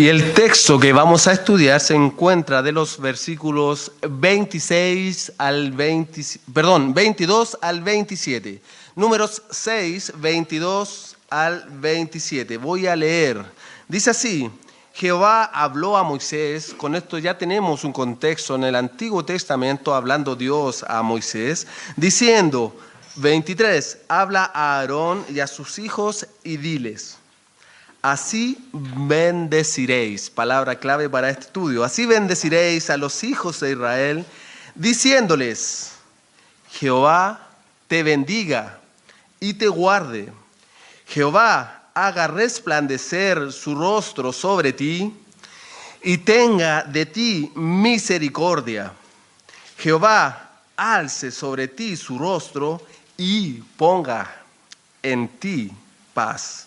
Y el texto que vamos a estudiar se encuentra de los versículos 22 al 27. Números 6, 22 al 27. Voy a leer. Dice así: Jehová habló a Moisés. Con esto ya tenemos un contexto en el Antiguo Testamento, hablando Dios a Moisés, diciendo, 23, habla a Aarón y a sus hijos y diles: así bendeciréis, palabra clave para este estudio, así bendeciréis a los hijos de Israel, diciéndoles: Jehová te bendiga y te guarde. Jehová haga resplandecer su rostro sobre ti y tenga de ti misericordia. Jehová alce sobre ti su rostro y ponga en ti paz.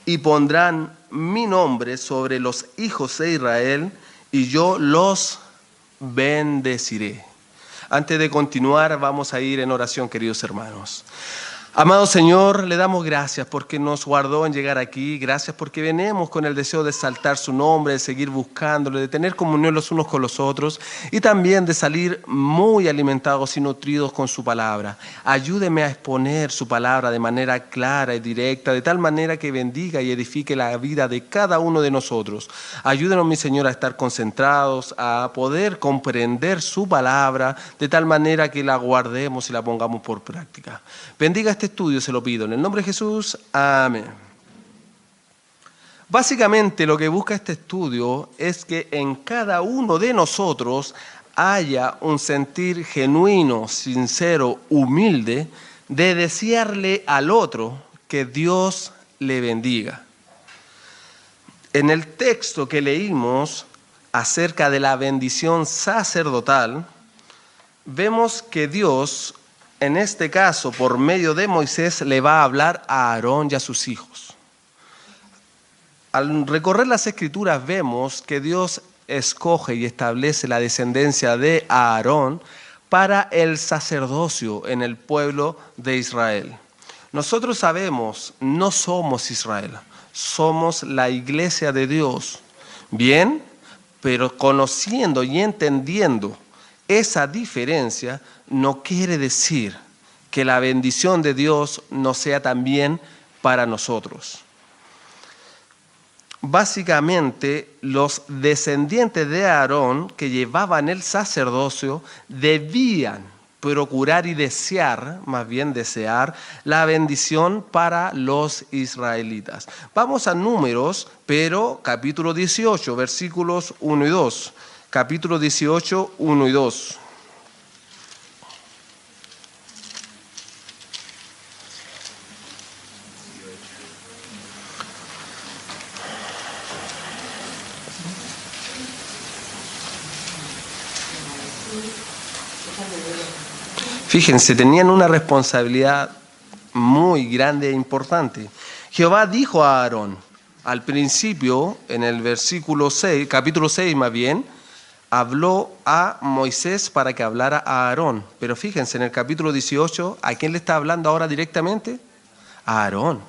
Y pondrán mi nombre sobre los hijos de Israel, y yo los bendeciré. Antes de continuar, vamos a ir en oración, queridos hermanos. Amado Señor, le damos gracias porque nos guardó en llegar aquí. Gracias porque venimos con el deseo de exaltar su nombre, de seguir buscándole, de tener comunión los unos con los otros y también de salir muy alimentados y nutridos con su palabra. Ayúdeme a exponer su palabra de manera clara y directa, de tal manera que bendiga y edifique la vida de cada uno de nosotros. Ayúdenos, mi Señor, a estar concentrados, a poder comprender su palabra de tal manera que la guardemos y la pongamos por práctica. Bendiga este estudio, se lo pido en el nombre de Jesús, amén. Básicamente lo que busca este estudio es que en cada uno de nosotros haya un sentir genuino, sincero, humilde de desearle al otro que Dios le bendiga. En el texto que leímos acerca de la bendición sacerdotal, vemos que Dios, en este caso, por medio de Moisés, le va a hablar a Aarón y a sus hijos. Al recorrer las Escrituras vemos que Dios escoge y establece la descendencia de Aarón para el sacerdocio en el pueblo de Israel. Nosotros sabemos, no somos Israel, somos la iglesia de Dios. Bien, pero conociendo y entendiendo esa diferencia, no quiere decir que la bendición de Dios no sea también para nosotros. Básicamente, los descendientes de Aarón que llevaban el sacerdocio debían procurar y desear, más bien desear, la bendición para los israelitas. Vamos a Números, pero capítulo 18, versículos 1 y 2. Capítulo 18, 1 y 2. Fíjense, tenían una responsabilidad muy grande e importante. Jehová dijo a Aarón, al principio, en el versículo 6, capítulo 6 más bien, habló a Moisés para que hablara a Aarón. Pero fíjense, en el capítulo 18, ¿a quién le está hablando ahora directamente? A Aarón.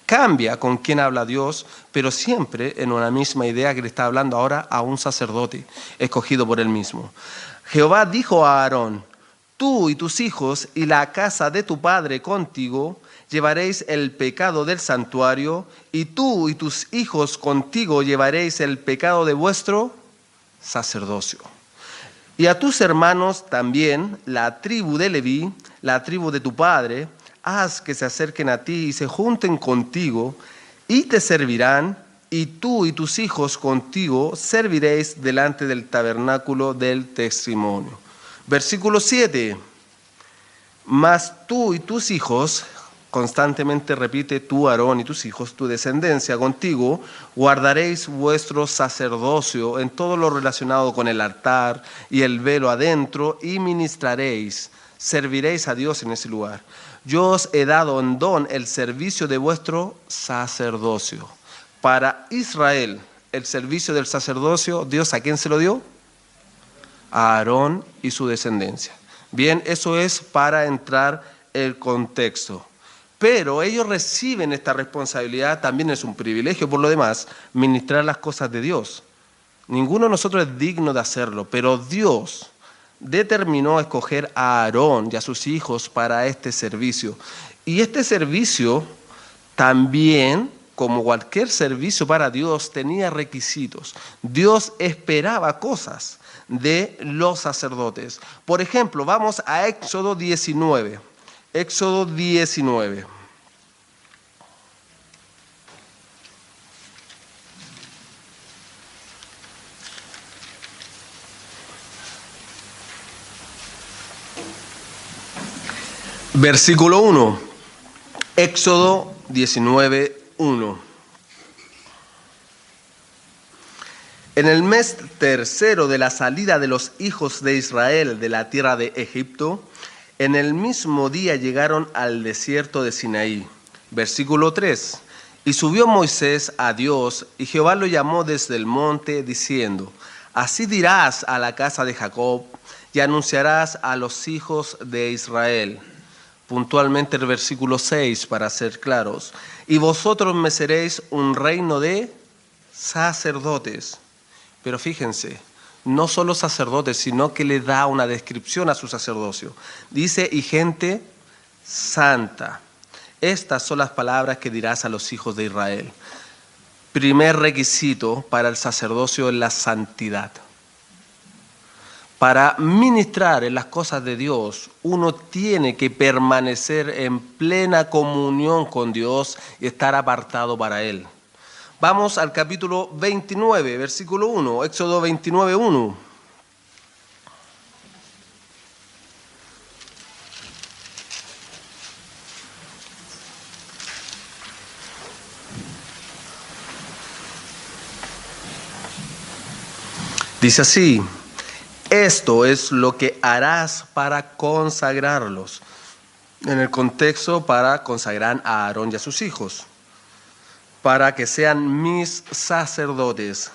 Cambia con quién habla Dios, pero siempre en una misma idea que le está hablando ahora a un sacerdote escogido por él mismo. Jehová dijo a Aarón: tú y tus hijos y la casa de tu padre contigo llevaréis el pecado del santuario, y tú y tus hijos contigo llevaréis el pecado de vuestro sacerdocio. Y a tus hermanos también, la tribu de Leví, la tribu de tu padre, haz que se acerquen a ti y se junten contigo, y te servirán, y tú y tus hijos contigo serviréis delante del tabernáculo del testimonio. Versículo 7. Mas tú y tus hijos, constantemente repite tú, Aarón, y tus hijos, tu descendencia contigo, guardaréis vuestro sacerdocio en todo lo relacionado con el altar y el velo adentro, y ministraréis, serviréis a Dios en ese lugar. Yo os he dado en don el servicio de vuestro sacerdocio. Para Israel, el servicio del sacerdocio, ¿Dios a quién se lo dio? A Aarón y su descendencia. Bien, eso es para entrar el contexto. Pero ellos reciben esta responsabilidad, también es un privilegio por lo demás, ministrar las cosas de Dios. Ninguno de nosotros es digno de hacerlo, pero Dios determinó escoger a Aarón y a sus hijos para este servicio. Y este servicio también, como cualquier servicio para Dios, tenía requisitos. Dios esperaba cosas de los sacerdotes. Por ejemplo, vamos a Éxodo 19. Éxodo 19. Versículo 1. Éxodo 19, 1. En el mes tercero de la salida de los hijos de Israel de la tierra de Egipto, en el mismo día llegaron al desierto de Sinaí. Versículo 3. Y subió Moisés a Dios, y Jehová lo llamó desde el monte, diciendo: Así dirás a la casa de Jacob, y anunciarás a los hijos de Israel. Puntualmente el versículo 6, para ser claros. Y vosotros me seréis un reino de sacerdotes. Pero fíjense, no solo sacerdotes, sino que le da una descripción a su sacerdocio. Dice, y gente santa. Estas son las palabras que dirás a los hijos de Israel. Primer requisito para el sacerdocio es la santidad. Para ministrar en las cosas de Dios, uno tiene que permanecer en plena comunión con Dios y estar apartado para Él. Vamos al capítulo 29, versículo 1, Éxodo 29, 1. Dice así: esto es lo que harás para consagrarlos. En el contexto, para consagrar a Aarón y a sus hijos, para que sean mis sacerdotes.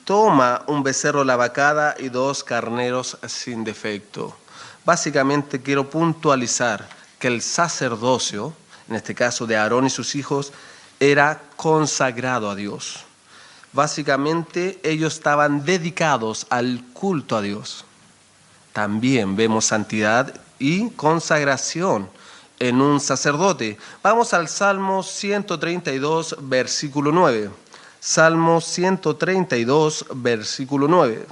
Toma un becerro la vacada y 2 carneros sin defecto. Básicamente quiero puntualizar que el sacerdocio, en este caso de Aarón y sus hijos, era consagrado a Dios. Básicamente ellos estaban dedicados al culto a Dios. También vemos santidad y consagración en un sacerdote. Vamos al Salmo 132, versículo 9. Salmo 132, versículo 9.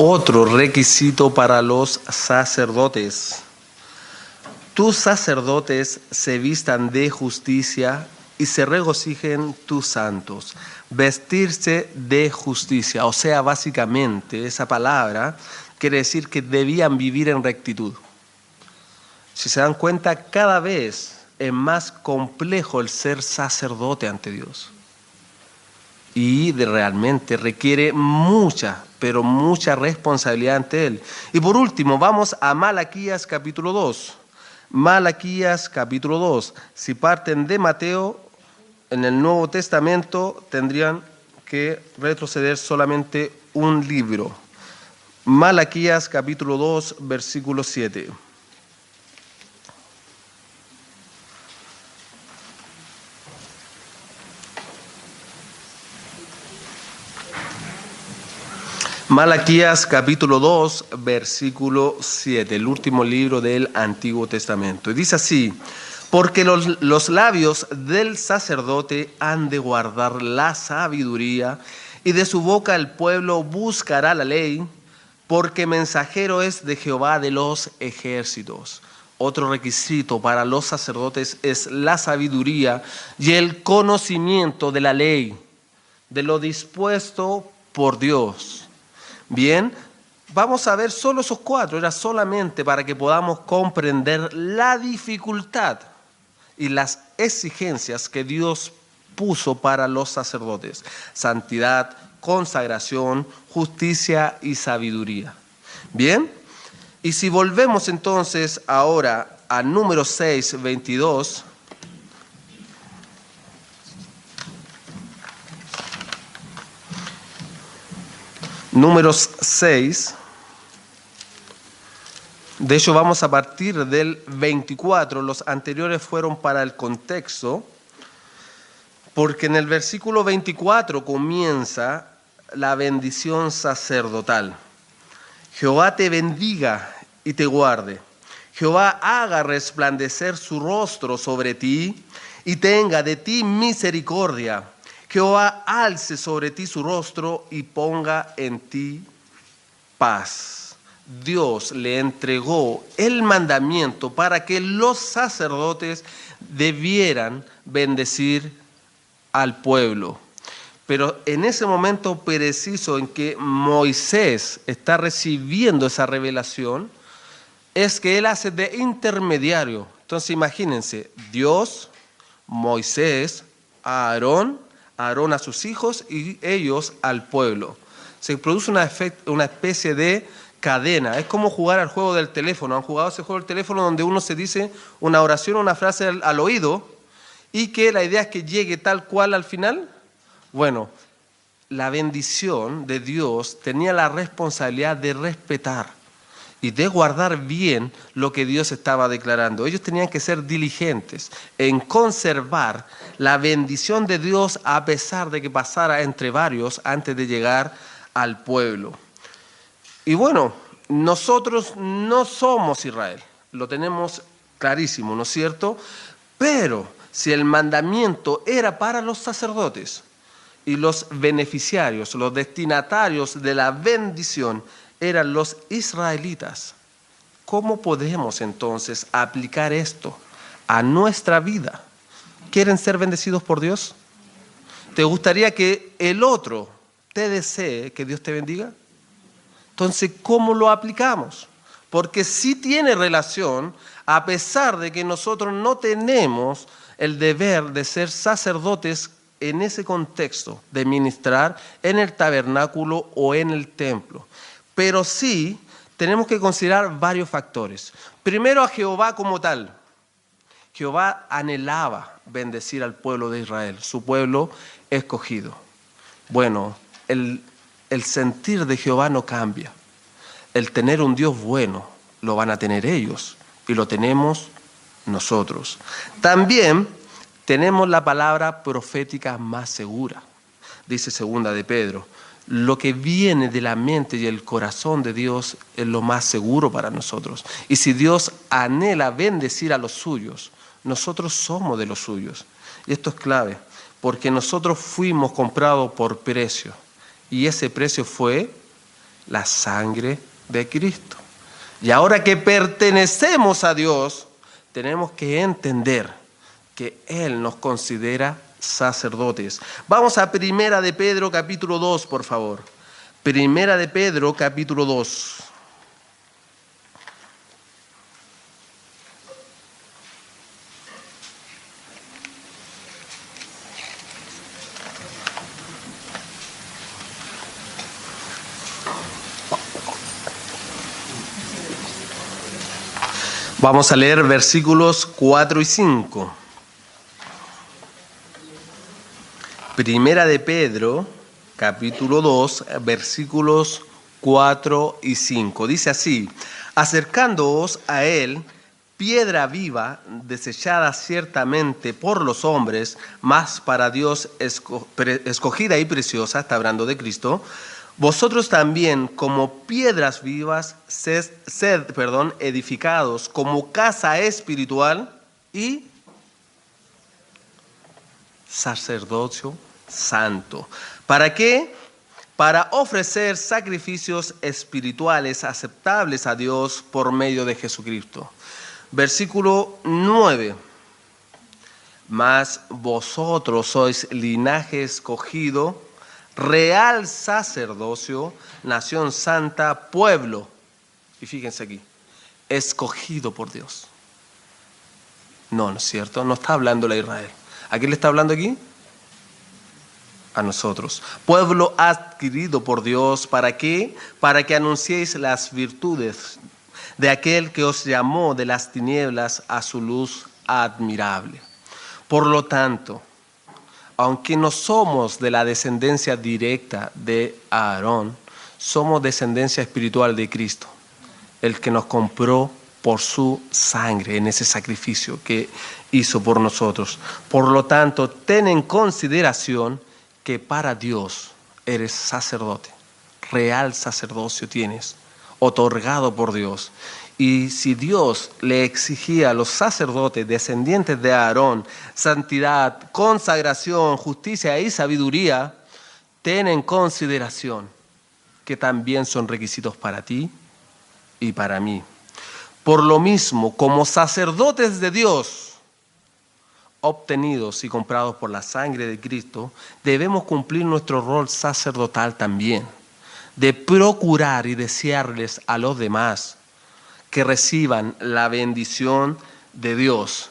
Otro requisito para los sacerdotes. Tus sacerdotes se vistan de justicia y se regocijen tus santos. Vestirse de justicia, o sea, básicamente esa palabra quiere decir que debían vivir en rectitud. Si se dan cuenta, cada vez es más complejo el ser sacerdote ante Dios. Y realmente requiere mucha, pero mucha responsabilidad ante Él. Y por último, vamos a Malaquías capítulo 2. Malaquías capítulo 2. Si parten de Mateo, en el Nuevo Testamento tendrían que retroceder solamente un libro. Malaquías capítulo 2, versículo 7. Malaquías capítulo 2, versículo 7, el último libro del Antiguo Testamento. Y dice así: porque los labios del sacerdote han de guardar la sabiduría, y de su boca el pueblo buscará la ley, porque mensajero es de Jehová de los ejércitos. Otro requisito para los sacerdotes es la sabiduría y el conocimiento de la ley, de lo dispuesto por Dios. Bien, vamos a ver solo esos 4, era solamente para que podamos comprender la dificultad y las exigencias que Dios puso para los sacerdotes: santidad, consagración, justicia y sabiduría. Bien, y si volvemos entonces ahora a Números 6, 22, Números 6. De hecho, vamos a partir del 24. Los anteriores fueron para el contexto, porque en el versículo 24 comienza la bendición sacerdotal. Jehová te bendiga y te guarde. Jehová haga resplandecer su rostro sobre ti y tenga de ti misericordia. Jehová alce sobre ti su rostro y ponga en ti paz. Dios le entregó el mandamiento para que los sacerdotes debieran bendecir al pueblo. Pero en ese momento preciso en que Moisés está recibiendo esa revelación, es que él hace de intermediario. Entonces imagínense, Dios, Moisés, Aarón a sus hijos y ellos al pueblo. Se produce una especie de cadena. Es como jugar al juego del teléfono. ¿Han jugado ese juego del teléfono donde uno se dice una oración, una frase al oído y que la idea es que llegue tal cual al final? Bueno, la bendición de Dios tenía la responsabilidad de respetar y de guardar bien lo que Dios estaba declarando. Ellos tenían que ser diligentes en conservar la bendición de Dios a pesar de que pasara entre varios antes de llegar al pueblo. Y bueno, nosotros no somos Israel, lo tenemos clarísimo, ¿no es cierto? Pero si el mandamiento era para los sacerdotes y los beneficiarios, los destinatarios de la bendición eran los israelitas, ¿cómo podemos entonces aplicar esto a nuestra vida? ¿Quieren ser bendecidos por Dios? ¿Te gustaría que el otro te desee que Dios te bendiga? Entonces, ¿cómo lo aplicamos? Porque sí tiene relación, a pesar de que nosotros no tenemos el deber de ser sacerdotes en ese contexto, de ministrar en el tabernáculo o en el templo. Pero sí tenemos que considerar varios factores. Primero, a Jehová como tal. Jehová anhelaba bendecir al pueblo de Israel, su pueblo escogido. Bueno, el sentir de Jehová no cambia. El tener un Dios bueno lo van a tener ellos y lo tenemos nosotros. También tenemos la palabra profética más segura. Dice segunda de Pedro, lo que viene de la mente y el corazón de Dios es lo más seguro para nosotros. Y si Dios anhela bendecir a los suyos, nosotros somos de los suyos. Y esto es clave, porque nosotros fuimos comprados por precio. Y ese precio fue la sangre de Cristo. Y ahora que pertenecemos a Dios, tenemos que entender que Él nos considera sacerdotes. Vamos a Primera de Pedro capítulo 2, por favor. Primera de Pedro capítulo 2. Vamos a leer versículos 4 y 5. Primera de Pedro, capítulo 2, versículos 4 y 5. Dice así, acercándoos a él, piedra viva, desechada ciertamente por los hombres, mas para Dios escogida y preciosa, está hablando de Cristo, vosotros también, como piedras vivas, sed edificados como casa espiritual y sacerdocio santo. ¿Para qué? Para ofrecer sacrificios espirituales aceptables a Dios por medio de Jesucristo. Versículo 9. Mas vosotros sois linaje escogido, real sacerdocio, nación santa, pueblo. Y fíjense aquí, escogido por Dios. No, ¿no es cierto? No está hablando a Israel. ¿A quién le está hablando aquí? A nosotros. Pueblo adquirido por Dios, ¿para qué? Para que anunciéis las virtudes de aquel que os llamó de las tinieblas a su luz admirable. Por lo tanto, aunque no somos de la descendencia directa de Aarón, somos descendencia espiritual de Cristo, el que nos compró por su sangre en ese sacrificio que hizo por nosotros. Por lo tanto, ten en consideración que para Dios eres sacerdote, real sacerdocio tienes, otorgado por Dios. Y si Dios le exigía a los sacerdotes descendientes de Aarón santidad, consagración, justicia y sabiduría, ten en consideración que también son requisitos para ti y para mí. Por lo mismo, como sacerdotes de Dios, obtenidos y comprados por la sangre de Cristo, debemos cumplir nuestro rol sacerdotal también, de procurar y desearles a los demás que reciban la bendición de Dios.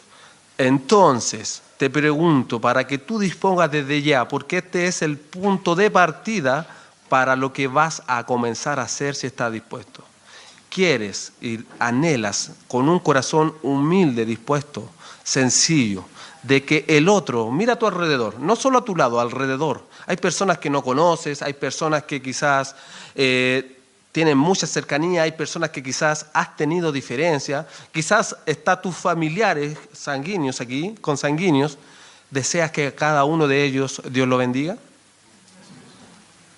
Entonces, te pregunto, para que tú dispongas desde ya, porque este es el punto de partida para lo que vas a comenzar a hacer si estás dispuesto. Quieres y anhelas con un corazón humilde, dispuesto, sencillo, de que el otro, mira a tu alrededor, no solo a tu lado, alrededor. Hay personas que no conoces, hay personas que quizás tienen mucha cercanía, hay personas que quizás has tenido diferencia, quizás está tus familiares sanguíneos aquí, consanguíneos, ¿deseas que cada uno de ellos Dios lo bendiga?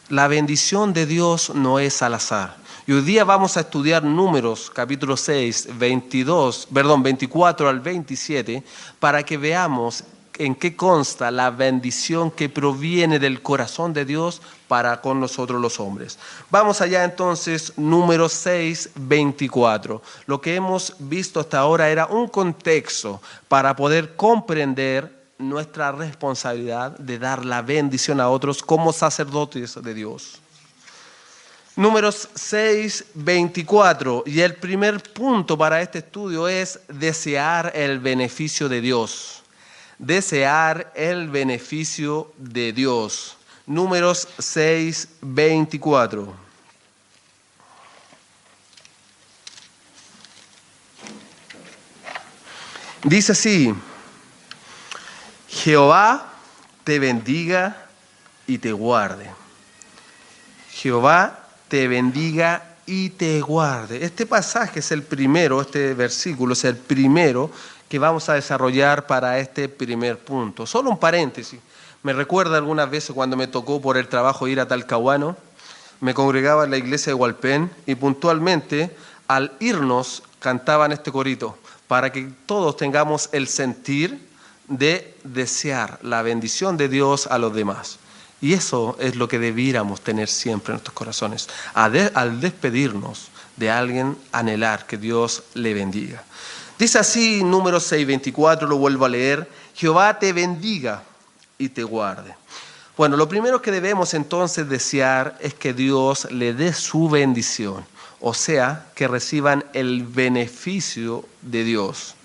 La bendición de Dios no es al azar. Y hoy día vamos a estudiar Números, capítulo 6, 24 al 27, para que veamos en qué consta la bendición que proviene del corazón de Dios para con nosotros los hombres. Vamos allá entonces, Números 6, 24. Lo que hemos visto hasta ahora era un contexto para poder comprender nuestra responsabilidad de dar la bendición a otros como sacerdotes de Dios. Números 6, 24. Y el primer punto para este estudio es desear el beneficio de Dios. Desear el beneficio de Dios. Números 6, 24. Dice así: Jehová te bendiga y te guarde. Jehová te bendiga y te guarde. Este pasaje es el primero, este versículo es el primero que vamos a desarrollar para este primer punto. Solo un paréntesis. Me recuerda algunas veces cuando me tocó por el trabajo ir a Talcahuano, me congregaba en la iglesia de Hualpén y puntualmente al irnos cantaban este corito para que todos tengamos el sentir de desear la bendición de Dios a los demás. Y eso es lo que debiéramos tener siempre en nuestros corazones. Al despedirnos de alguien, anhelar que Dios le bendiga. Dice así, Números 6, 24, lo vuelvo a leer: Jehová te bendiga y te guarde. Bueno, lo primero que debemos entonces desear es que Dios le dé su bendición. O sea, que reciban el beneficio de Dios.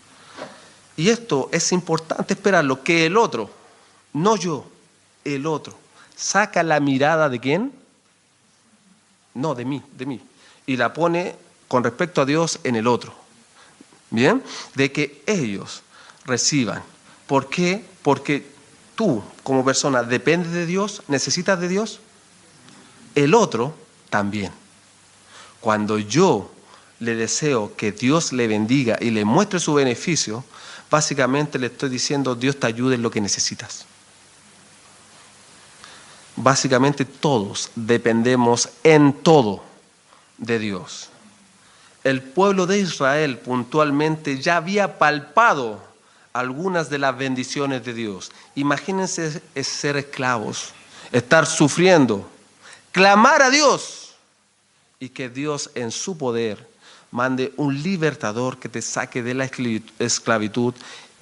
Y esto es importante esperarlo, que el otro, no yo, el otro, saca la mirada ¿de quién? No, de mí, y la pone con respecto a Dios en el otro. ¿Bien? De que ellos reciban. ¿Por qué? Porque tú, como persona, dependes de Dios, necesitas de Dios. El otro también. Cuando yo le deseo que Dios le bendiga y le muestre su beneficio, básicamente le estoy diciendo: Dios te ayude en lo que necesitas. Básicamente todos dependemos en todo de Dios. El pueblo de Israel puntualmente ya había palpado algunas de las bendiciones de Dios. Imagínense ser esclavos, estar sufriendo, clamar a Dios y que Dios en su poder mande un libertador que te saque de la esclavitud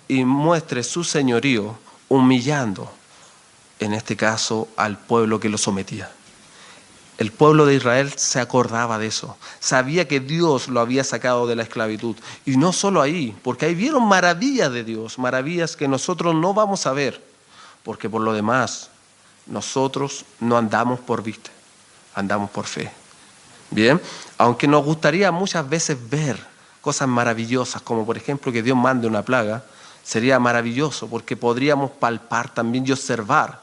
y muestre su señorío humillando, en este caso, al pueblo que lo sometía. El pueblo de Israel se acordaba de eso, sabía que Dios lo había sacado de la esclavitud. Y no solo ahí, porque ahí vieron maravillas de Dios, maravillas que nosotros no vamos a ver, porque por lo demás nosotros no andamos por vista, andamos por fe. Bien, aunque nos gustaría muchas veces ver cosas maravillosas, como por ejemplo que Dios mande una plaga, sería maravilloso porque podríamos palpar también y observar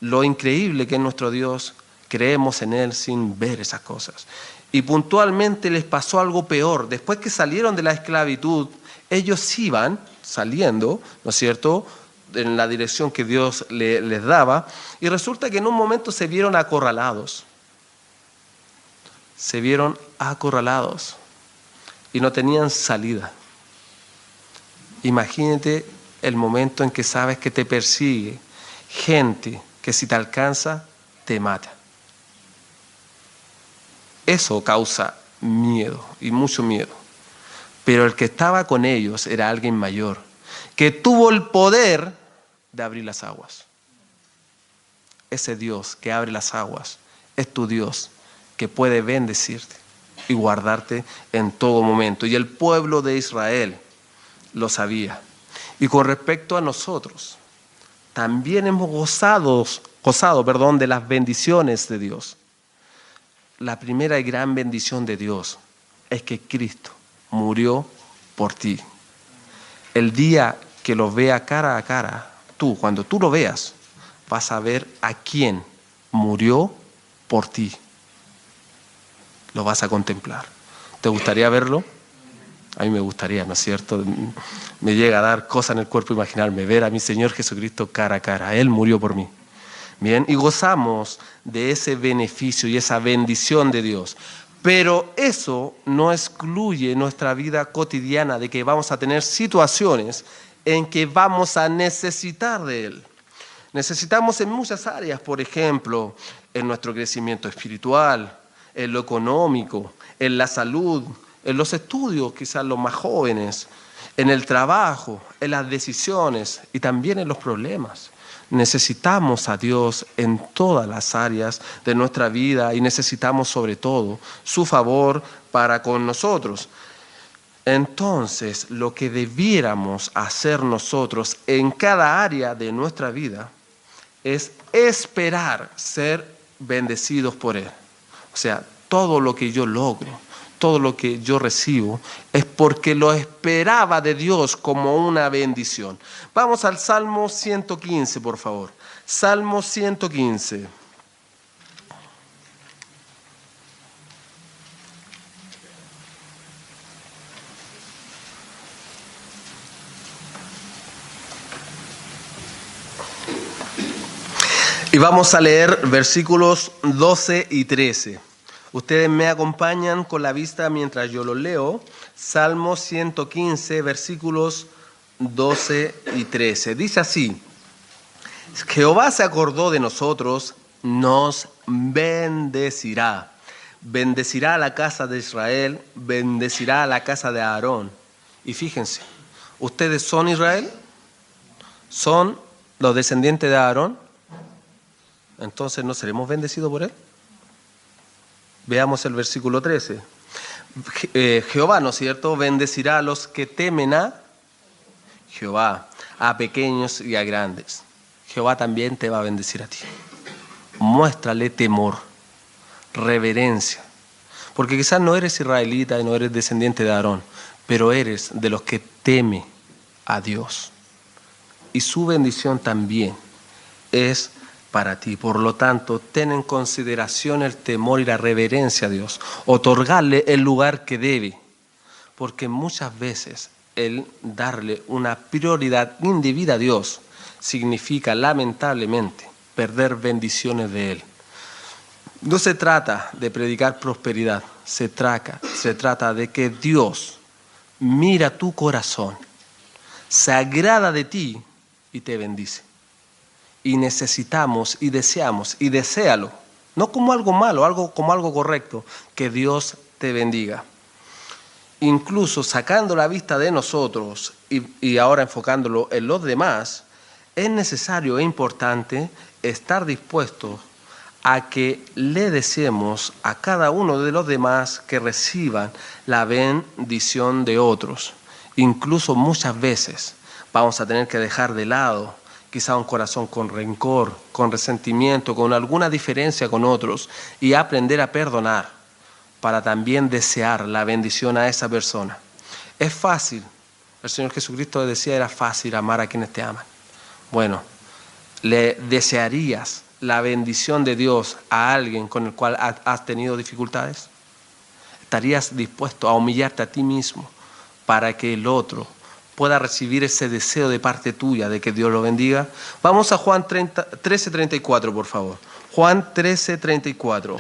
lo increíble que es nuestro Dios, Creemos en Él sin ver esas cosas. Y puntualmente les pasó algo peor. Después que salieron de la esclavitud, ellos iban saliendo, ¿no es cierto?, en la dirección que Dios les daba, y resulta que en un momento se vieron acorralados. Se vieron acorralados y no tenían salida. Imagínate el momento en que sabes que te persigue gente que si te alcanza, te mata. Eso causa miedo y mucho miedo. Pero el que estaba con ellos era alguien mayor, que tuvo el poder de abrir las aguas. Ese Dios que abre las aguas es tu Dios, que puede bendecirte y guardarte en todo momento. Y el pueblo de Israel lo sabía. Y con respecto a nosotros, también hemos gozado de las bendiciones de Dios. La primera y gran bendición de Dios es que Cristo murió por ti. El día que lo vea cara a cara, cuando tú lo veas, vas a ver a quién murió por ti. Lo vas a contemplar. ¿Te gustaría verlo? A mí me gustaría, ¿no es cierto? Me llega a dar cosas en el cuerpo imaginarme, ver a mi Señor Jesucristo cara a cara. Él murió por mí. Bien, y gozamos de ese beneficio y esa bendición de Dios. Pero eso no excluye nuestra vida cotidiana, de que vamos a tener situaciones en que vamos a necesitar de Él. Necesitamos en muchas áreas, por ejemplo, en nuestro crecimiento espiritual, en lo económico, en la salud, en los estudios, quizás los más jóvenes, en el trabajo, en las decisiones y también en los problemas. Necesitamos a Dios en todas las áreas de nuestra vida y necesitamos sobre todo su favor para con nosotros. Entonces, lo que debiéramos hacer nosotros en cada área de nuestra vida es esperar ser bendecidos por Él. O sea, todo lo que yo logro, todo lo que yo recibo, es porque lo esperaba de Dios como una bendición. Vamos al Salmo 115, por favor. Salmo 115. Y vamos a leer versículos 12 y 13. Ustedes me acompañan con la vista mientras yo lo leo. Salmo 115, versículos 12 y 13. Dice así: Jehová se acordó de nosotros, nos bendecirá. Bendecirá a la casa de Israel, bendecirá a la casa de Aarón. Y fíjense, ¿ustedes son Israel? ¿Son los descendientes de Aarón? Entonces, ¿no seremos bendecidos por él? Veamos el versículo 13. Jehová, ¿no es cierto?, bendecirá a los que temen a Jehová, a pequeños y a grandes. Jehová también te va a bendecir a ti. Muéstrale temor, reverencia. Porque quizás no eres israelita y no eres descendiente de Aarón, pero eres de los que teme a Dios. Y su bendición también es para ti. Por lo tanto, ten en consideración el temor y la reverencia a Dios. Otorgarle el lugar que debe. Porque muchas veces el darle una prioridad indebida a Dios significa, lamentablemente, perder bendiciones de Él. No se trata de predicar prosperidad. Se trata de que Dios mira tu corazón, se agrada de ti y te bendice. Y necesitamos y deseamos, y deséalo, no como algo malo, como algo correcto, que Dios te bendiga. Incluso sacando la vista de nosotros y ahora enfocándolo en los demás, es necesario e importante estar dispuestos a que le deseemos a cada uno de los demás que reciban la bendición de otros. Incluso muchas veces vamos a tener que dejar de lado quizá un corazón con rencor, con resentimiento, con alguna diferencia con otros, y aprender a perdonar para también desear la bendición a esa persona. Es fácil. El Señor Jesucristo decía, era fácil amar a quienes te aman. Bueno, ¿le desearías la bendición de Dios a alguien con el cual has tenido dificultades? ¿Estarías dispuesto a humillarte a ti mismo para que el otro pueda recibir ese deseo de parte tuya de que Dios lo bendiga? Vamos a Juan 13:34, por favor. Juan 13:34.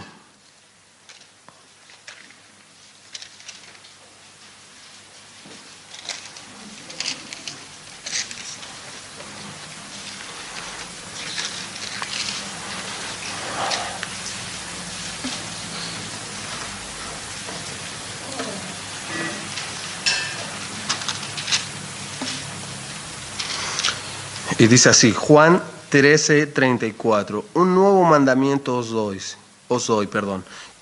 Y dice así, Juan 13:34, un nuevo mandamiento os doy,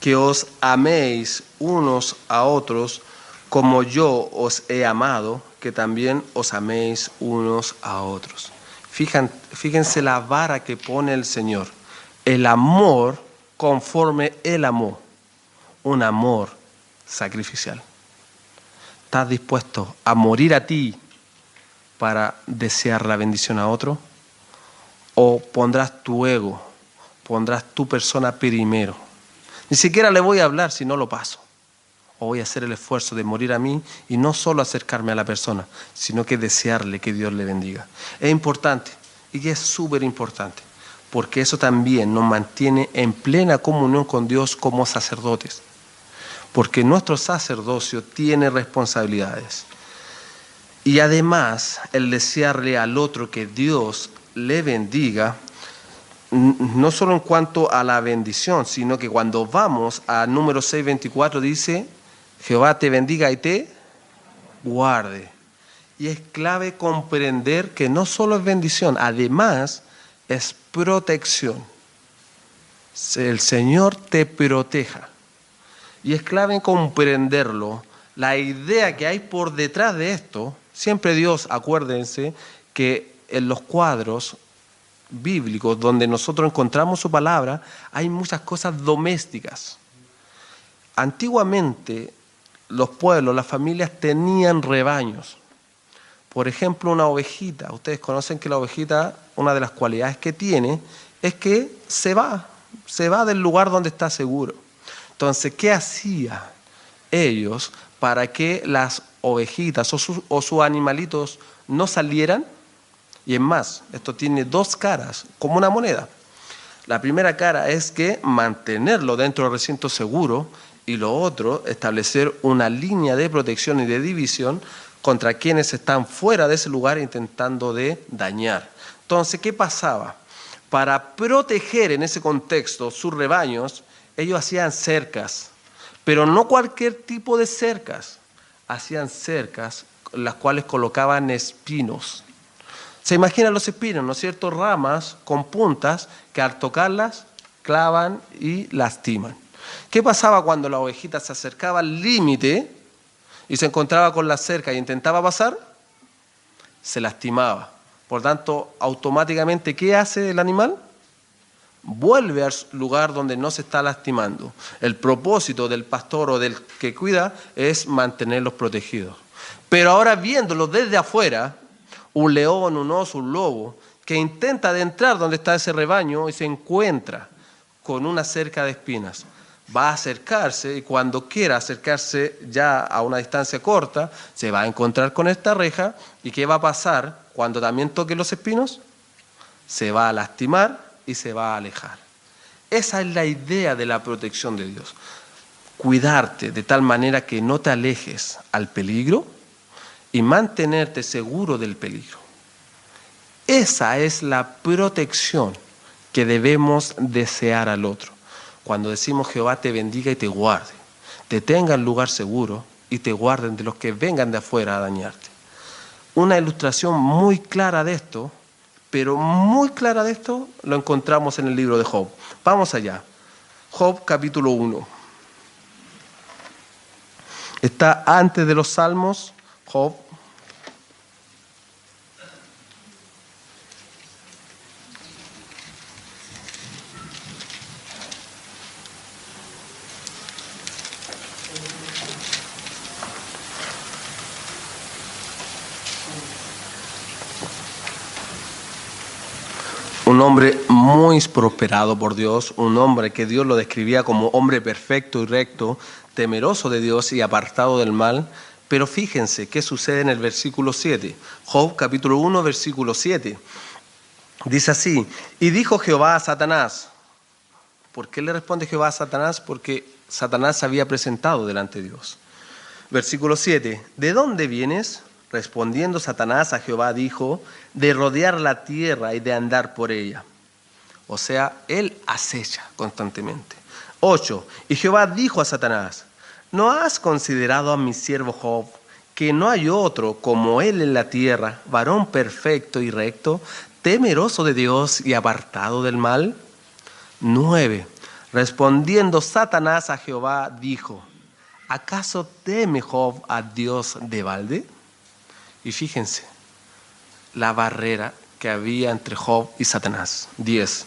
que os améis unos a otros como yo os he amado, que también os améis unos a otros. Fíjense la vara que pone el Señor, el amor conforme Él amó, un amor sacrificial. ¿Estás dispuesto a morir a ti para desear la bendición a otro? ¿O pondrás tu ego, pondrás tu persona primero? Ni siquiera le voy a hablar si no lo paso. O voy a hacer el esfuerzo de morir a mí y no solo acercarme a la persona, sino que desearle que Dios le bendiga. Es importante y es súper importante, porque eso también nos mantiene en plena comunión con Dios como sacerdotes. Porque nuestro sacerdocio tiene responsabilidades. Y además, el desearle al otro que Dios le bendiga, no solo en cuanto a la bendición, sino que cuando vamos a Números 6:24 dice, Jehová te bendiga y te guarde. Y es clave comprender que no solo es bendición, además es protección. El Señor te proteja. Y es clave comprenderlo. La idea que hay por detrás de esto, siempre Dios, acuérdense que en los cuadros bíblicos donde nosotros encontramos su palabra, hay muchas cosas domésticas. Antiguamente los pueblos, las familias tenían rebaños. Por ejemplo, una ovejita. Ustedes conocen que la ovejita, una de las cualidades que tiene, es que se va del lugar donde está seguro. Entonces, ¿qué hacían ellos para que las ovejitas o sus animalitos no salieran? Y es más, esto tiene dos caras, como una moneda. La primera cara es que mantenerlo dentro del recinto seguro, y lo otro, establecer una línea de protección y de división contra quienes están fuera de ese lugar intentando de dañar. Entonces, ¿qué pasaba? Para proteger en ese contexto sus rebaños, ellos hacían cercas, pero no cualquier tipo de cercas. Hacían cercas las cuales colocaban espinos. Se imaginan los espinos, ¿no es cierto? Ramas con puntas que al tocarlas clavan y lastiman. ¿Qué pasaba cuando la ovejita se acercaba al límite y se encontraba con la cerca y intentaba pasar? Se lastimaba. Por tanto, automáticamente, ¿qué hace el animal? Vuelve al lugar donde no se está lastimando. El propósito del pastor o del que cuida es mantenerlos protegidos. Pero ahora viéndolo desde afuera, un león, un oso, un lobo, que intenta adentrar donde está ese rebaño y se encuentra con una cerca de espinas. Va a acercarse y cuando quiera acercarse ya a una distancia corta, se va a encontrar con esta reja. ¿Y qué va a pasar cuando también toque los espinos? Se va a lastimar y se va a alejar. Esa es la idea de la protección de Dios. Cuidarte de tal manera que no te alejes al peligro y mantenerte seguro del peligro. Esa es la protección que debemos desear al otro. Cuando decimos Jehová te bendiga y te guarde, te tenga en lugar seguro y te guarden de los que vengan de afuera a dañarte. Una ilustración muy clara de esto, pero muy clara de esto, lo encontramos en el libro de Job. Vamos allá. Job capítulo 1. Está antes de los Salmos, Job. Un hombre muy prosperado por Dios, un hombre que Dios lo describía como hombre perfecto y recto, temeroso de Dios y apartado del mal. Pero fíjense qué sucede en el versículo 7. Job capítulo 1, versículo 7. Dice así: y dijo Jehová a Satanás. ¿Por qué le responde Jehová a Satanás? Porque Satanás se había presentado delante de Dios. Versículo 7. ¿De dónde vienes? Respondiendo Satanás a Jehová dijo: de rodear la tierra y de andar por ella. O sea, él acecha constantemente. 8. Y Jehová dijo a Satanás: ¿no has considerado a mi siervo Job, que no hay otro como él en la tierra, varón perfecto y recto, temeroso de Dios y apartado del mal? 9. Respondiendo Satanás a Jehová dijo: ¿acaso teme Job a Dios de balde? Y fíjense la barrera que había entre Job y Satanás. 10.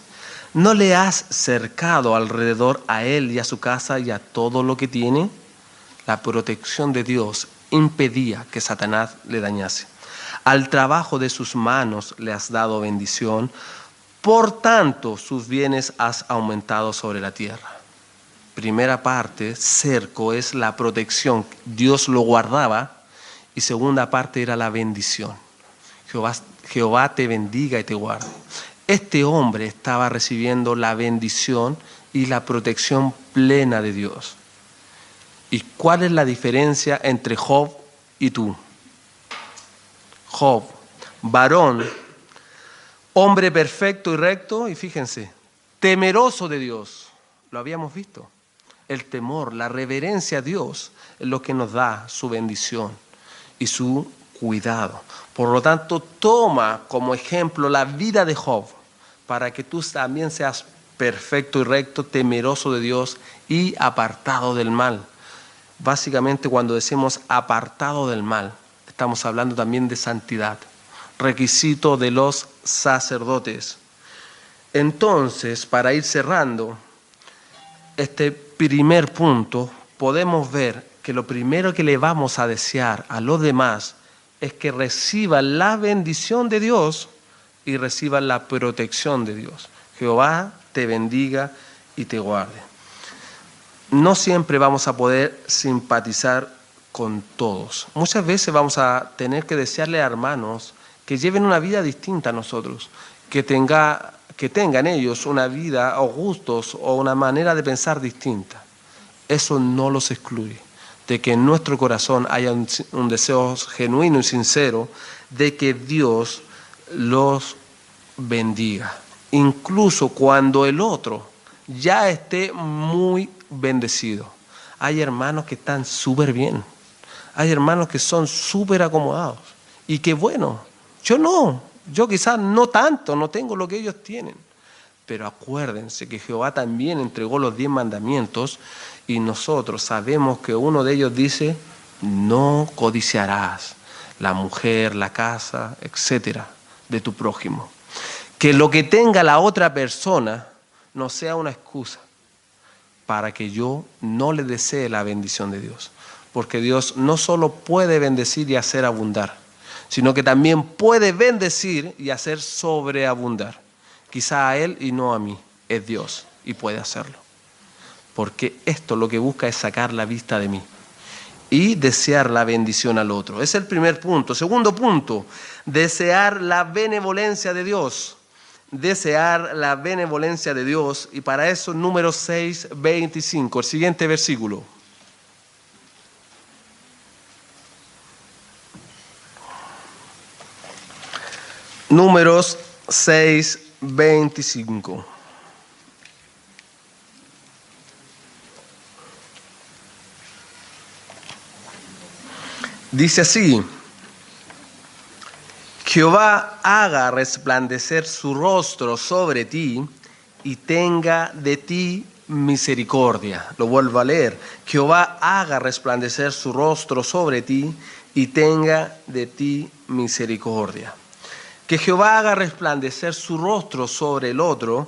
¿No le has cercado alrededor a él y a su casa y a todo lo que tiene? La protección de Dios impedía que Satanás le dañase. Al trabajo de sus manos le has dado bendición, por tanto sus bienes has aumentado sobre la tierra. Primera parte, cerco, es la protección. Dios lo guardaba. Y segunda parte era la bendición. Jehová te bendiga y te guarde. Este hombre estaba recibiendo la bendición y la protección plena de Dios. ¿Y cuál es la diferencia entre Job y tú? Job, varón, hombre perfecto y recto, y fíjense, temeroso de Dios. Lo habíamos visto. El temor, la reverencia a Dios es lo que nos da su bendición y su cuidado. Por lo tanto, toma como ejemplo la vida de Job para que tú también seas perfecto y recto, temeroso de Dios y apartado del mal. Básicamente, cuando decimos apartado del mal, estamos hablando también de santidad, requisito de los sacerdotes. Entonces, para ir cerrando este primer punto, podemos ver que lo primero que le vamos a desear a los demás es que reciban la bendición de Dios y reciban la protección de Dios. Jehová te bendiga y te guarde. No siempre vamos a poder simpatizar con todos. Muchas veces vamos a tener que desearle a hermanos que lleven una vida distinta a nosotros, que tengan ellos una vida o gustos o una manera de pensar distinta. Eso no los excluye de que en nuestro corazón haya un deseo genuino y sincero de que Dios los bendiga. Incluso cuando el otro ya esté muy bendecido. Hay hermanos que están súper bien. Hay hermanos que son súper acomodados. Y que bueno, yo quizás no tanto, no tengo lo que ellos tienen. Pero acuérdense que Jehová también entregó los 10 mandamientos y nosotros sabemos que uno de ellos dice: no codiciarás la mujer, la casa, etcétera, de tu prójimo. Que lo que tenga la otra persona no sea una excusa para que yo no le desee la bendición de Dios. Porque Dios no solo puede bendecir y hacer abundar, sino que también puede bendecir y hacer sobreabundar. Quizá a Él y no a mí, es Dios y puede hacerlo. Porque esto lo que busca es sacar la vista de mí y desear la bendición al otro. Ese es el primer punto. Segundo punto, desear la benevolencia de Dios. Desear la benevolencia de Dios. Y para eso, Números 6, 25, el siguiente versículo. Números 6, 25. Dice así: Jehová haga resplandecer su rostro sobre ti y tenga de ti misericordia. Lo vuelvo a leer. Jehová haga resplandecer su rostro sobre ti y tenga de ti misericordia. Que Jehová haga resplandecer su rostro sobre el otro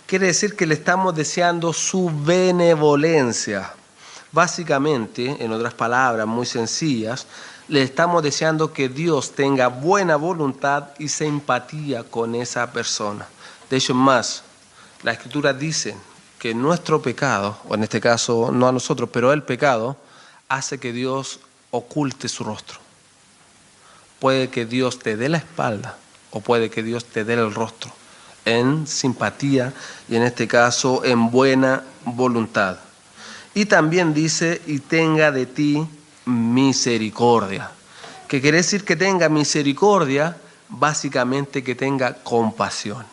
quiere decir que le estamos deseando su benevolencia. Básicamente, en otras palabras muy sencillas, le estamos deseando que Dios tenga buena voluntad y simpatía con esa persona. De hecho, más, la Escritura dice que nuestro pecado, o en este caso no a nosotros, pero el pecado, hace que Dios oculte su rostro. Puede que Dios te dé la espalda o puede que Dios te dé el rostro en simpatía y en este caso en buena voluntad. Y también dice, y tenga de ti misericordia. ¿Qué quiere decir que tenga misericordia? Básicamente que tenga compasión.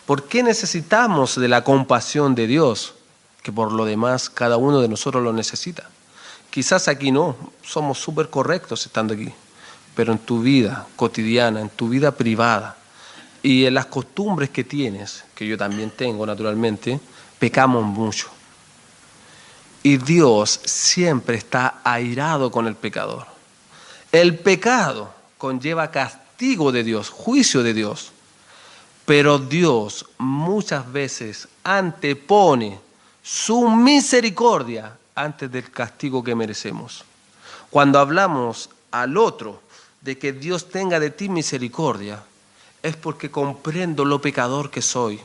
¿Por qué necesitamos de la compasión de Dios? Que por lo demás cada uno de nosotros lo necesita. Quizás aquí no, somos súper correctos estando aquí, pero en tu vida cotidiana, en tu vida privada y en las costumbres que tienes, que yo también tengo naturalmente, pecamos mucho. Y Dios siempre está airado con el pecador. El pecado conlleva castigo de Dios, juicio de Dios. Pero Dios muchas veces antepone su misericordia antes del castigo que merecemos. Cuando hablamos al otro de que Dios tenga de ti misericordia, es porque comprendo lo pecador que soy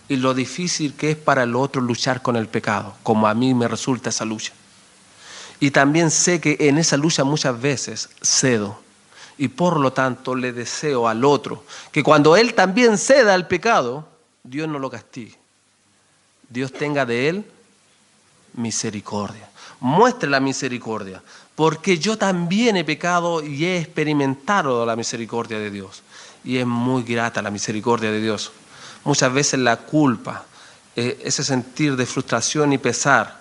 y lo difícil que es para el otro luchar con el pecado, como a mí me resulta esa lucha. Y también sé que en esa lucha muchas veces cedo. Y por lo tanto le deseo al otro que cuando él también ceda al pecado, Dios no lo castigue. Dios tenga de él misericordia. Muestre la misericordia, porque yo también he pecado y he experimentado la misericordia de Dios. Y es muy grata la misericordia de Dios. Muchas veces la culpa, ese sentir de frustración y pesar,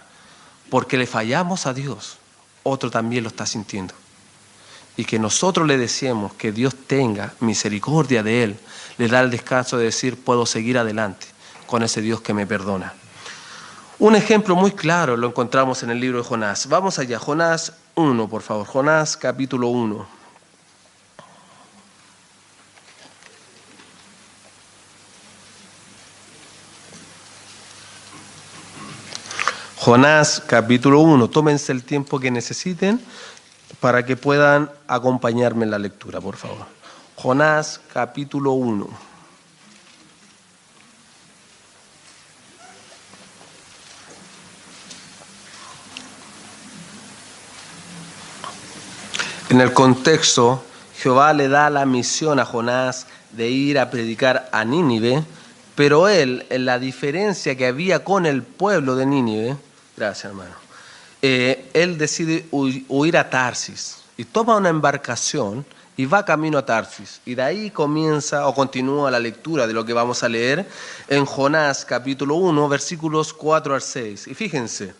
porque le fallamos a Dios, otro también lo está sintiendo. Y que nosotros le deseemos que Dios tenga misericordia de él, le da el descanso de decir, puedo seguir adelante con ese Dios que me perdona. Un ejemplo muy claro lo encontramos en el libro de Jonás. Vamos allá, Jonás 1, por favor. Jonás capítulo 1. Jonás capítulo 1. Tómense el tiempo que necesiten para que puedan acompañarme en la lectura, por favor. Jonás capítulo 1. En el contexto, Jehová le da la misión a Jonás de ir a predicar a Nínive, pero él, en la diferencia que había con el pueblo de Nínive, gracias hermano, él decide huir a Tarsis y toma una embarcación y va camino a Tarsis. Y de ahí comienza o continúa la lectura de lo que vamos a leer en Jonás capítulo 1, versículos 4 al 6. Y fíjense,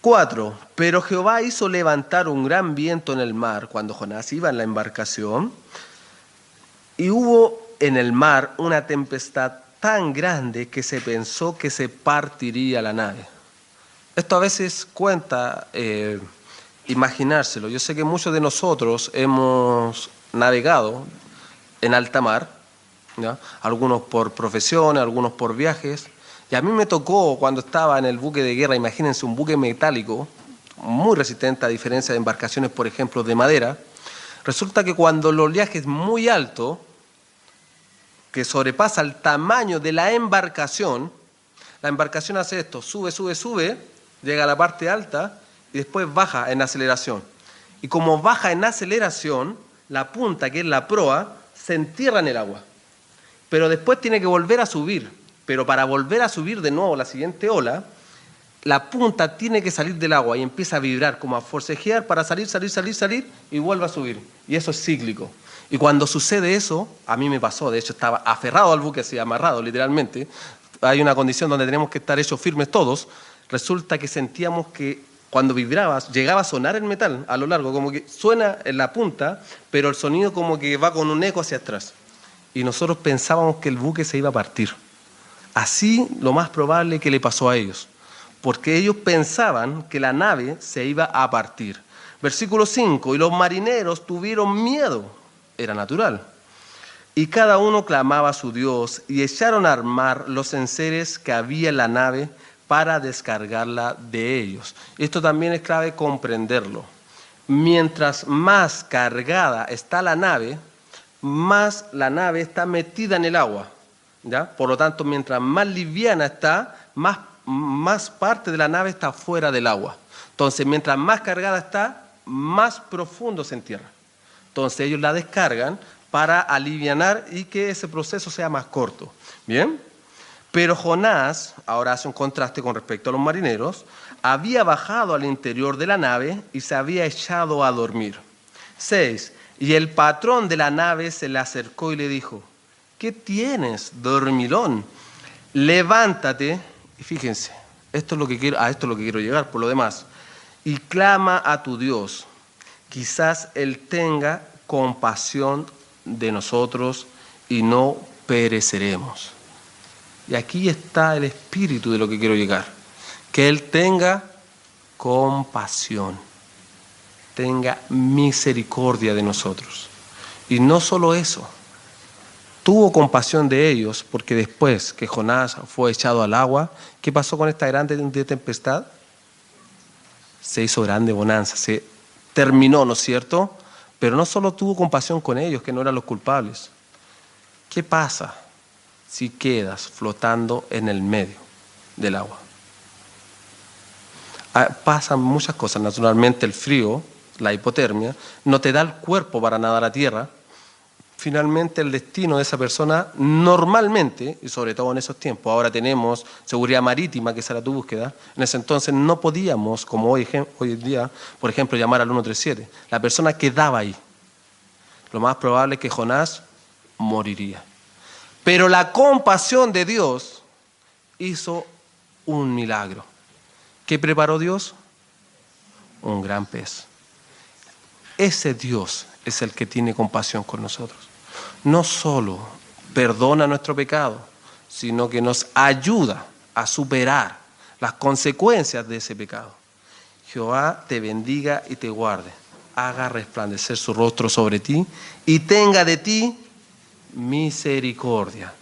4. Pero Jehová hizo levantar un gran viento en el mar cuando Jonás iba en la embarcación, y hubo en el mar una tempestad tan grande que se pensó que se partiría la nave. Esto a veces cuenta imaginárselo. Yo sé que muchos de nosotros hemos navegado en alta mar, ¿ya? Algunos por profesión, algunos por viajes. Y a mí me tocó cuando estaba en el buque de guerra, imagínense un buque metálico, muy resistente a diferencia de embarcaciones, por ejemplo, de madera. Resulta que cuando el oleaje es muy alto, que sobrepasa el tamaño de la embarcación hace esto, sube, sube, sube, llega a la parte alta y después baja en aceleración. Y como baja en aceleración, la punta, que es la proa, se entierra en el agua. Pero después tiene que volver a subir. Pero para volver a subir de nuevo la siguiente ola, la punta tiene que salir del agua y empieza a vibrar, como a forcejear para salir, salir, salir, salir y vuelve a subir. Y eso es cíclico. Y cuando sucede eso, a mí me pasó, de hecho estaba aferrado al buque, así amarrado literalmente. Hay una condición donde tenemos que estar hechos firmes todos. Resulta que sentíamos que cuando vibraba, llegaba a sonar el metal a lo largo, como que suena en la punta, pero el sonido como que va con un eco hacia atrás. Y nosotros pensábamos que el buque se iba a partir. Así lo más probable que le pasó a ellos, porque ellos pensaban que la nave se iba a partir. Versículo 5, y los marineros tuvieron miedo, era natural, y cada uno clamaba a su Dios, y echaron a armar los enseres que había en la nave para descargarla de ellos. Esto también es clave comprenderlo. Mientras más cargada está la nave, más la nave está metida en el agua. ¿ya? Por lo tanto, mientras más liviana está, más parte de la nave está fuera del agua. Entonces, mientras más cargada está, más profundo se entierra. Entonces, ellos la descargan para alivianar y que ese proceso sea más corto. ¿Bien? Pero Jonás, ahora hace un contraste con respecto a los marineros, había bajado al interior de la nave y se había echado a dormir. 6. Y el patrón de la nave se le acercó y le dijo: ¿qué tienes, dormilón? Levántate. Y fíjense, esto es lo que quiero llegar por lo demás. Y clama a tu Dios. Quizás Él tenga compasión de nosotros y no pereceremos. Y aquí está el espíritu de lo que quiero llegar. Que Él tenga compasión, tenga misericordia de nosotros. Y no solo eso, tuvo compasión de ellos, porque después que Jonás fue echado al agua, ¿qué pasó con esta grande tempestad? Se hizo grande bonanza, se terminó, ¿no es cierto? Pero no solo tuvo compasión con ellos, que no eran los culpables. ¿Qué pasa si quedas flotando en el medio del agua? Pasan muchas cosas. Naturalmente el frío, la hipotermia, no te da el cuerpo para nadar a tierra. Finalmente el destino de esa persona normalmente, y sobre todo en esos tiempos, ahora tenemos seguridad marítima, que esa era tu búsqueda, en ese entonces no podíamos, como hoy en día, por ejemplo, llamar al 137. La persona quedaba ahí. Lo más probable es que Jonás moriría. Pero la compasión de Dios hizo un milagro. ¿Qué preparó Dios? Un gran pez. Ese Dios es el que tiene compasión con nosotros. No solo perdona nuestro pecado, sino que nos ayuda a superar las consecuencias de ese pecado. Jehová te bendiga y te guarde, haga resplandecer su rostro sobre ti y tenga de ti misericordia.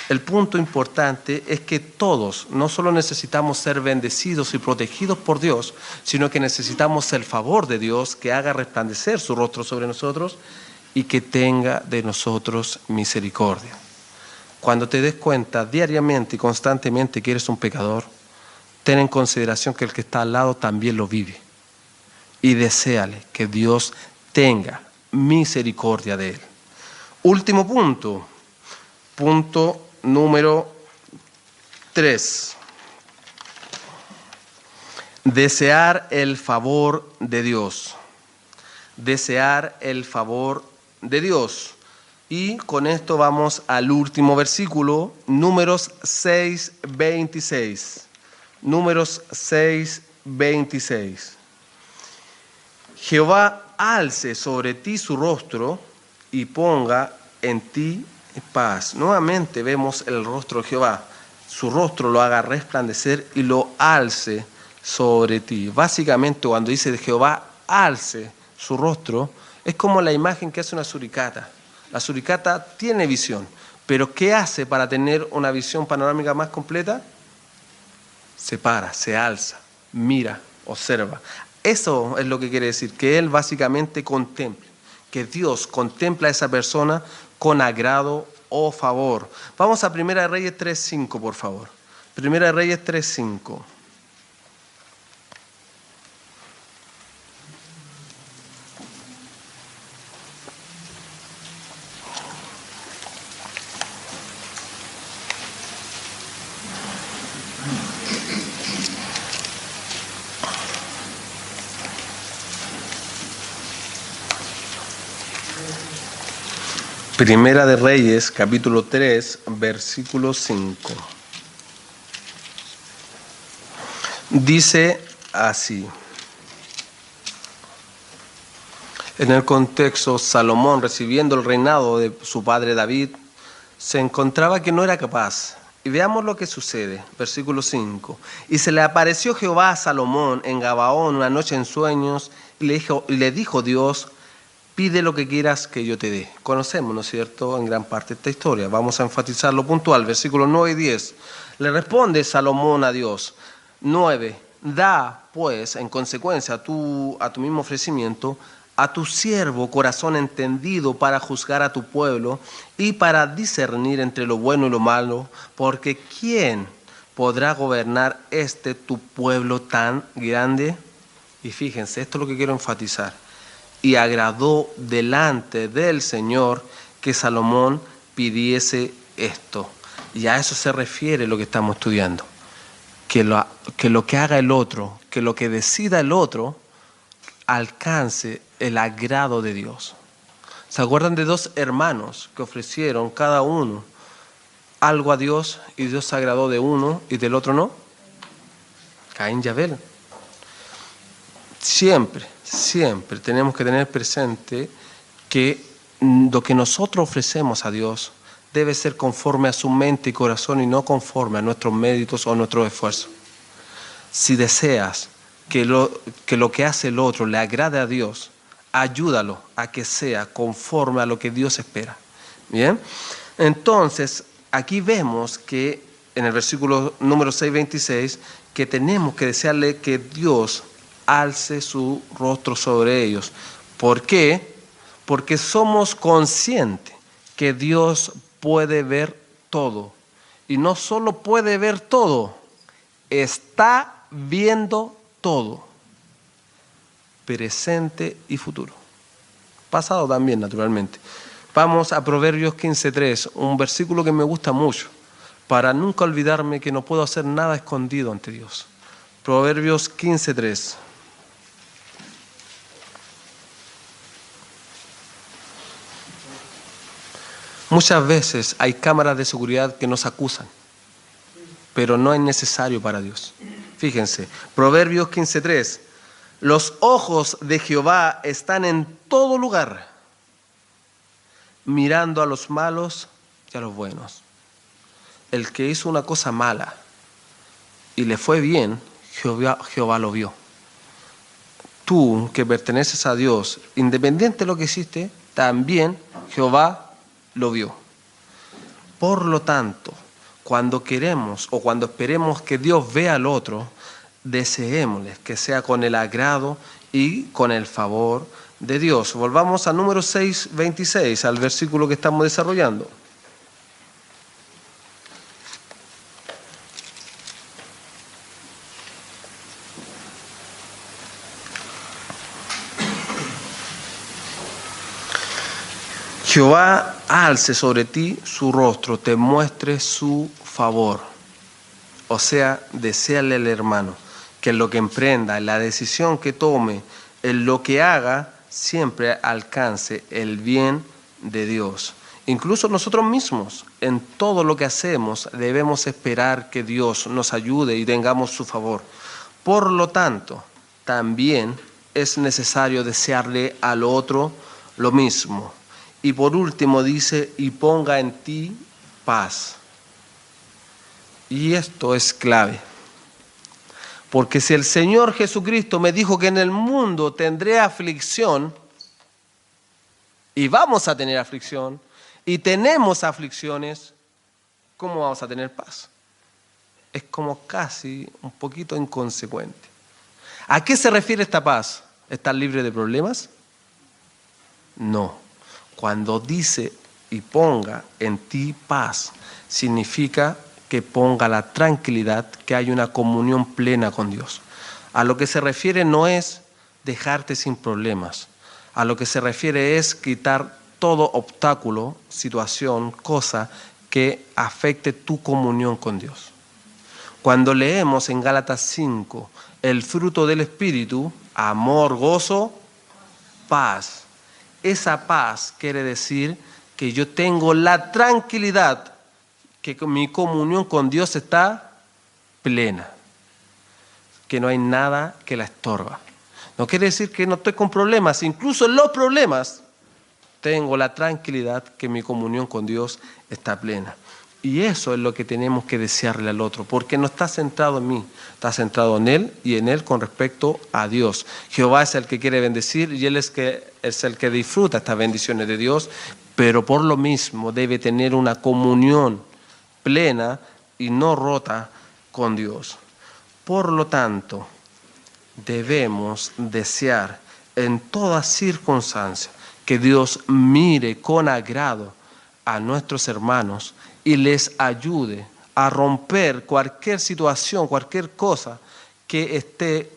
El punto importante es que todos no solo necesitamos ser bendecidos y protegidos por Dios, sino que necesitamos el favor de Dios que haga resplandecer su rostro sobre nosotros y que tenga de nosotros misericordia. Cuando te des cuenta diariamente y constantemente que eres un pecador, ten en consideración que el que está al lado también lo vive y deséale que Dios tenga misericordia de él. Último punto, punto número 3. Desear el favor de Dios. Desear el favor de Dios. Y con esto vamos al último versículo, Números 6:26. Números 6:26. Jehová alce sobre ti su rostro y ponga en ti paz. Nuevamente vemos el rostro de Jehová. Su rostro lo haga resplandecer y lo alce sobre ti. Básicamente cuando dice de Jehová alce su rostro, es como la imagen que hace una suricata. La suricata tiene visión, pero ¿qué hace para tener una visión panorámica más completa? Se para, se alza, mira, observa. Eso es lo que quiere decir, que él básicamente contempla, que Dios contempla a esa persona con agrado o favor. Vamos a 1 Reyes 3:5, por favor. 1 Reyes 3:5. Primera de Reyes, capítulo 3, versículo 5. Dice así. En el contexto, Salomón, recibiendo el reinado de su padre David, se encontraba que no era capaz. Y veamos lo que sucede. Versículo 5. Y se le apareció Jehová a Salomón en Gabaón una noche en sueños, y le dijo Dios: pide lo que quieras que yo te dé. Conocemos, ¿no es cierto?, en gran parte esta historia. Vamos a enfatizar lo puntual. Versículos 9 y 10. Le responde Salomón a Dios. 9. Da, pues, en consecuencia a tu mismo ofrecimiento, a tu siervo corazón entendido para juzgar a tu pueblo y para discernir entre lo bueno y lo malo, porque ¿quién podrá gobernar tu pueblo tan grande? Y fíjense, esto es lo que quiero enfatizar. Y agradó delante del Señor que Salomón pidiese esto. Y a eso se refiere lo que estamos estudiando. Que lo que haga el otro, que lo que decida el otro, alcance el agrado de Dios. ¿Se acuerdan de dos hermanos que ofrecieron cada uno algo a Dios y Dios se agradó de uno y del otro no? Caín y Abel. Siempre tenemos que tener presente que lo que nosotros ofrecemos a Dios debe ser conforme a su mente y corazón y no conforme a nuestros méritos o nuestros esfuerzos. Si deseas que lo que hace el otro le agrade a Dios, ayúdalo a que sea conforme a lo que Dios espera. ¿Bien? Entonces, aquí vemos que en el versículo número 6:26, que tenemos que desearle que Dios alce su rostro sobre ellos. ¿Por qué? Porque somos conscientes que Dios puede ver todo. Y no solo puede ver todo, está viendo todo. Presente y futuro. Pasado también, naturalmente. Vamos a Proverbios 15:3, un versículo que me gusta mucho, para nunca olvidarme que no puedo hacer nada escondido ante Dios. Proverbios 15:3. Muchas veces hay cámaras de seguridad que nos acusan, pero no es necesario para Dios. Fíjense, Proverbios 15:3. Los ojos de Jehová están en todo lugar, mirando a los malos y a los buenos. El que hizo una cosa mala y le fue bien, Jehová lo vio. Tú que perteneces a Dios, independiente de lo que hiciste, también Jehová lo vio. Por lo tanto, cuando queremos o cuando esperemos que Dios vea al otro, deseémosle que sea con el agrado y con el favor de Dios. Volvamos a número 6:26, al versículo que estamos desarrollando. Jehová alce sobre ti su rostro, te muestre su favor. O sea, deséale al hermano que en lo que emprenda, en la decisión que tome, en lo que haga, siempre alcance el bien de Dios. Incluso nosotros mismos, en todo lo que hacemos, debemos esperar que Dios nos ayude y tengamos su favor. Por lo tanto, también es necesario desearle al otro lo mismo. Y por último dice, y ponga en ti paz. Y esto es clave. Porque si el Señor Jesucristo me dijo que en el mundo tendré aflicción, y vamos a tener aflicción, y tenemos aflicciones, ¿cómo vamos a tener paz? Es como casi un poquito inconsecuente. ¿A qué se refiere esta paz? ¿Estar libre de problemas? No. Cuando dice y ponga en ti paz, significa que ponga la tranquilidad, que hay una comunión plena con Dios. A lo que se refiere no es dejarte sin problemas. A lo que se refiere es quitar todo obstáculo, situación, cosa que afecte tu comunión con Dios. Cuando leemos en Gálatas 5 el fruto del Espíritu, amor, gozo, paz. Esa paz quiere decir que yo tengo la tranquilidad, que mi comunión con Dios está plena, que no hay nada que la estorba. No quiere decir que no estoy con problemas, incluso en los problemas tengo la tranquilidad que mi comunión con Dios está plena. Y eso es lo que tenemos que desearle al otro, porque no está centrado en mí, está centrado en Él y en Él con respecto a Dios. Jehová es el que quiere bendecir y Él es el que disfruta estas bendiciones de Dios, pero por lo mismo debe tener una comunión plena y no rota con Dios. Por lo tanto, debemos desear en toda circunstancia, que Dios mire con agrado a nuestros hermanos y les ayude a romper cualquier situación, cualquier cosa que esté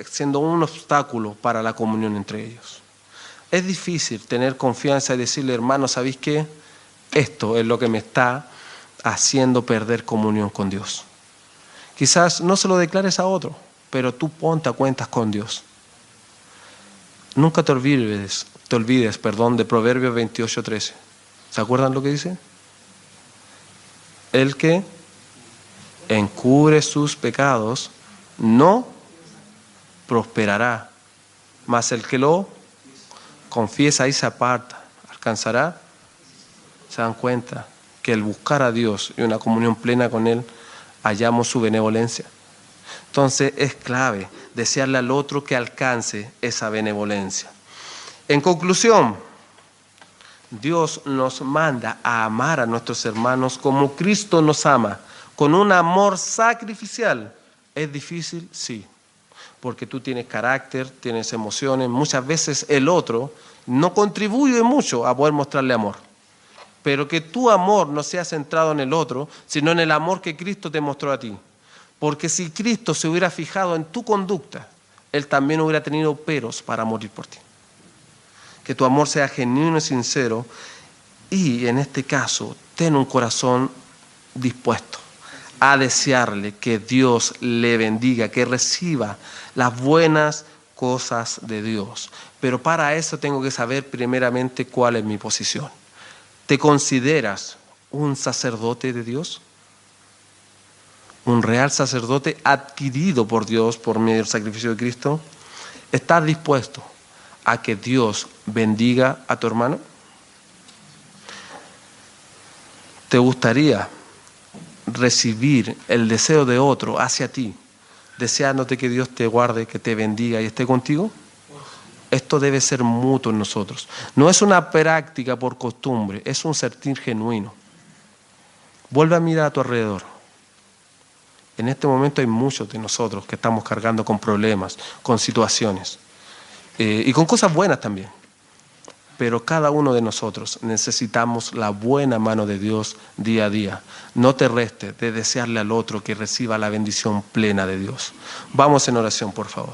siendo un obstáculo para la comunión entre ellos. Es difícil tener confianza y decirle, hermano, ¿sabéis qué? Esto es lo que me está haciendo perder comunión con Dios. Quizás no se lo declares a otro, pero tú ponte a cuentas con Dios. Nunca te olvides, de Proverbios 28:13. ¿Se acuerdan lo que dice? El que encubre sus pecados no prosperará, mas el que lo confiesa y se aparta alcanzará. ¿Se dan cuenta que el buscar a Dios y una comunión plena con Él, hallamos su benevolencia? Entonces es clave desearle al otro que alcance esa benevolencia. En conclusión, Dios nos manda a amar a nuestros hermanos como Cristo nos ama, con un amor sacrificial. ¿Es difícil? Sí, porque tú tienes carácter, tienes emociones. Muchas veces el otro no contribuye mucho a poder mostrarle amor. Pero que tu amor no sea centrado en el otro, sino en el amor que Cristo te mostró a ti. Porque si Cristo se hubiera fijado en tu conducta, Él también hubiera tenido peros para morir por ti. Que tu amor sea genuino y sincero, y en este caso, ten un corazón dispuesto a desearle que Dios le bendiga, que reciba las buenas cosas de Dios. Pero para eso tengo que saber primeramente cuál es mi posición. ¿Te consideras un sacerdote de Dios? ¿Un real sacerdote adquirido por Dios por medio del sacrificio de Cristo? ¿Estás dispuesto a que Dios bendiga a tu hermano? ¿Te gustaría recibir el deseo de otro hacia ti, deseándote que Dios te guarde, que te bendiga y esté contigo? Esto debe ser mutuo en nosotros. No es una práctica por costumbre, es un sentir genuino. Vuelve a mirar a tu alrededor. En este momento hay muchos de nosotros que estamos cargando con problemas, con situaciones y con cosas buenas también. Pero cada uno de nosotros necesitamos la buena mano de Dios día a día. No te restes de desearle al otro que reciba la bendición plena de Dios. Vamos en oración, por favor.